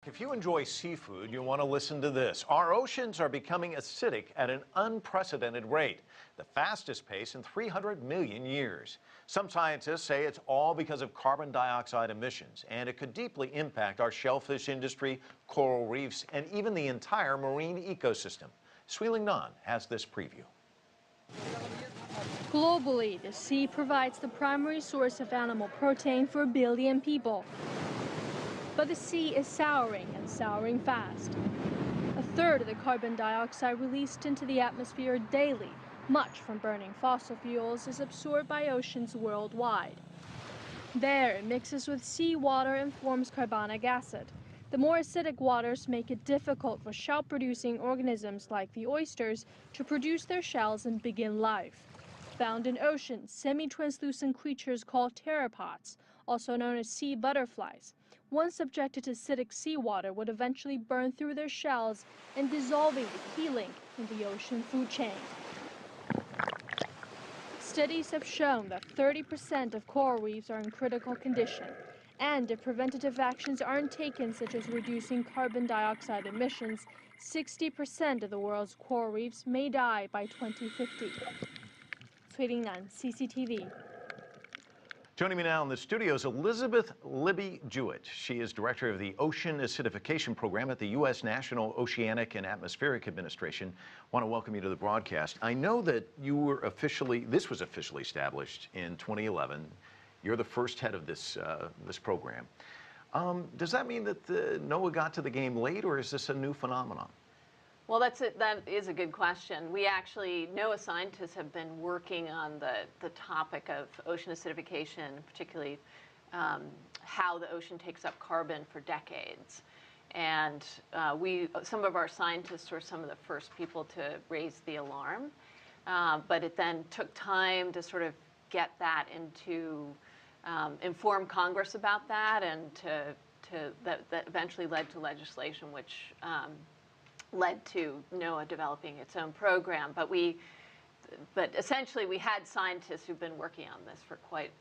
If you enjoy seafood, you'll want to listen to this. Our oceans are becoming acidic at an unprecedented rate, the fastest pace in 300 million years. Some scientists say it's all because of carbon dioxide emissions, and it could deeply impact our shellfish industry, coral reefs, and even the entire marine ecosystem. Lingnan has this preview. Globally, the sea provides the primary source of animal protein for 1 billion people. But the sea is souring, and souring fast. A third of the carbon dioxide released into the atmosphere daily, much from burning fossil fuels, is absorbed by oceans worldwide. There, it mixes with seawater and forms carbonic acid. The more acidic waters make it difficult for shell-producing organisms like the oysters to produce their shells and begin life. Found in oceans, semi-translucent creatures called pteropods, also known as sea butterflies, once subjected to acidic seawater, would eventually burn through their shells and dissolving the key link in the ocean food chain. Studies have shown that 30% of coral reefs are in critical condition, and if preventative actions aren't taken, such as reducing carbon dioxide emissions, 60% of the world's coral reefs may die by 2050. Lingnan, CCTV. Joining me now in the studio is Elizabeth Libby Jewett. She is director of the Ocean Acidification Program at the U.S. National Oceanic and Atmospheric Administration. I want to welcome you to the broadcast. I know that this was officially established in 2011. You're the first head of this program. Does that mean that NOAA got to the game late, or is this a new phenomenon? Well, that is a good question. We actually, NOAA scientists have been working on the topic of ocean acidification, particularly how the ocean takes up carbon for decades. And some of our scientists were some of the first people to raise the alarm. But it then took time to sort of get that into, inform Congress about that, and that eventually led to legislation which led to NOAA developing its own program. But essentially we had scientists who've been working on this for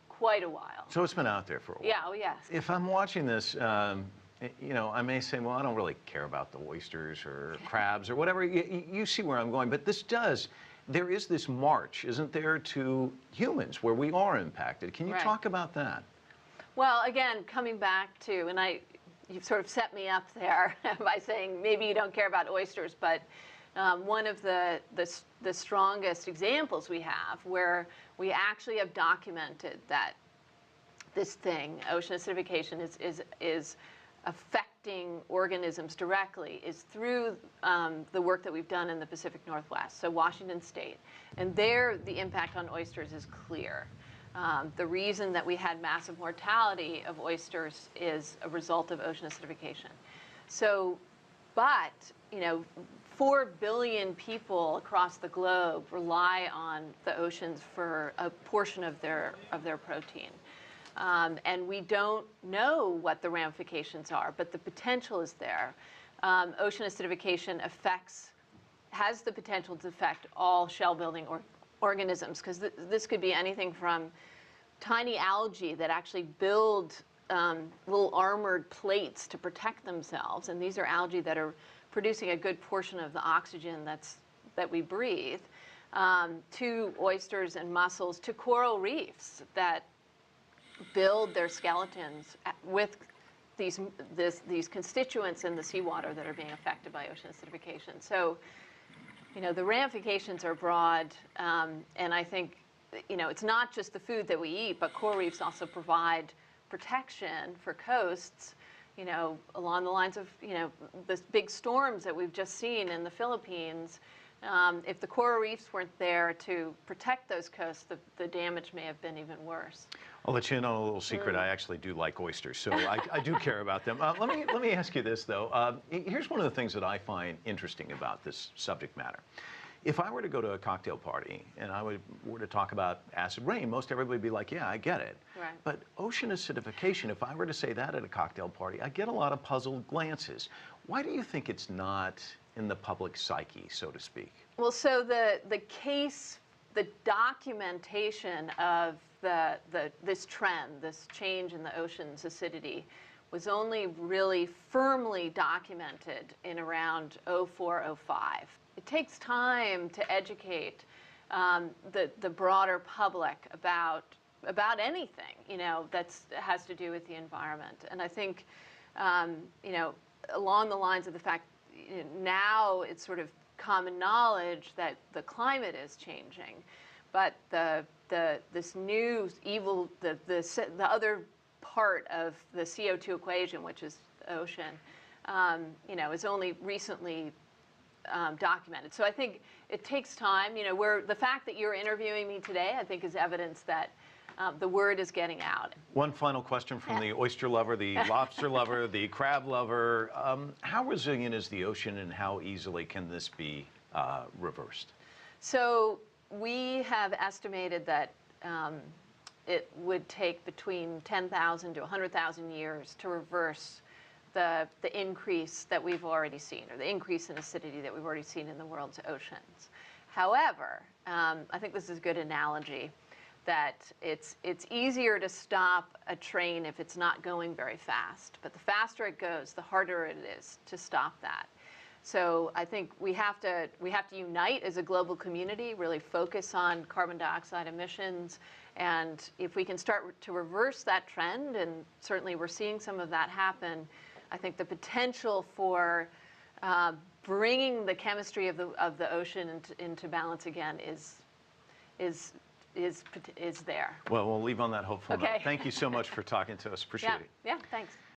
quite a while. So it's been out there for a while. Yeah, oh yes. If I'm watching this, you know, I may say, well, I don't really care about the oysters or crabs or whatever. You see where I'm going, but there is this march, isn't there, to humans where we are impacted. Can you talk about that? Well, again, coming back to, and you've sort of set me up there by saying maybe you don't care about oysters, but one of the strongest examples we have where we actually have documented that this thing, ocean acidification, is affecting organisms directly is through the work that we've done in the Pacific Northwest, so Washington State. And there, the impact on oysters is clear. The reason that we had massive mortality of oysters is a result of ocean acidification. So, but, you know, 4 billion people across the globe rely on the oceans for a portion of their protein. And we don't know what the ramifications are, but the potential is there. Ocean acidification has the potential to affect all shell-building organisms, because this could be anything from tiny algae that actually build little armored plates to protect themselves, and these are algae that are producing a good portion of the oxygen that we breathe, to oysters and mussels, to coral reefs that build their skeletons with these constituents in the seawater that are being affected by ocean acidification. So, you know, the ramifications are broad, and I think, you know, it's not just the food that we eat, but coral reefs also provide protection for coasts, you know, along the lines of, you know, the big storms that we've just seen in the Philippines. If the coral reefs weren't there to protect those coasts, the damage may have been even worse. I'll let you in on a little secret. I actually do like oysters, so I do care about them. Let me ask you this, though. Here's one of the things that I find interesting about this subject matter. If I were to go to a cocktail party and I were to talk about acid rain, most everybody would be like, yeah, I get it. Right. But ocean acidification, if I were to say that at a cocktail party, I get a lot of puzzled glances. Why do you think it's not in the public psyche, so to speak? Well, so the documentation of this trend, this change in the ocean's acidity, was only really firmly documented in around 04, 05. It takes time to educate the broader public about anything, that has to do with the environment. And I think, along the lines of the fact, now it's sort of common knowledge that the climate is changing, but this new evil, the other part of the CO2 equation, which is the ocean, is only recently documented. So I think it takes time. The fact that you're interviewing me today, I think, is evidence that the word is getting out. One final question from the oyster lover, the lobster lover, the crab lover. How resilient is the ocean, and how easily can this be reversed? So we have estimated that it would take between 10,000 to 100,000 years to reverse the increase that we've already seen, or the increase in acidity that we've already seen in the world's oceans. However, I think this is a good analogy, that it's easier to stop a train if it's not going very fast. But the faster it goes, the harder it is to stop that. So I think we have to unite as a global community, really focus on carbon dioxide emissions. And if we can start to reverse that trend, and certainly we're seeing some of that happen, I think the potential for bringing the chemistry of the ocean into balance again is there. Well, we'll leave on that hopeful note. Okay. Thank you so much for talking to us. Appreciate it. Yeah, thanks.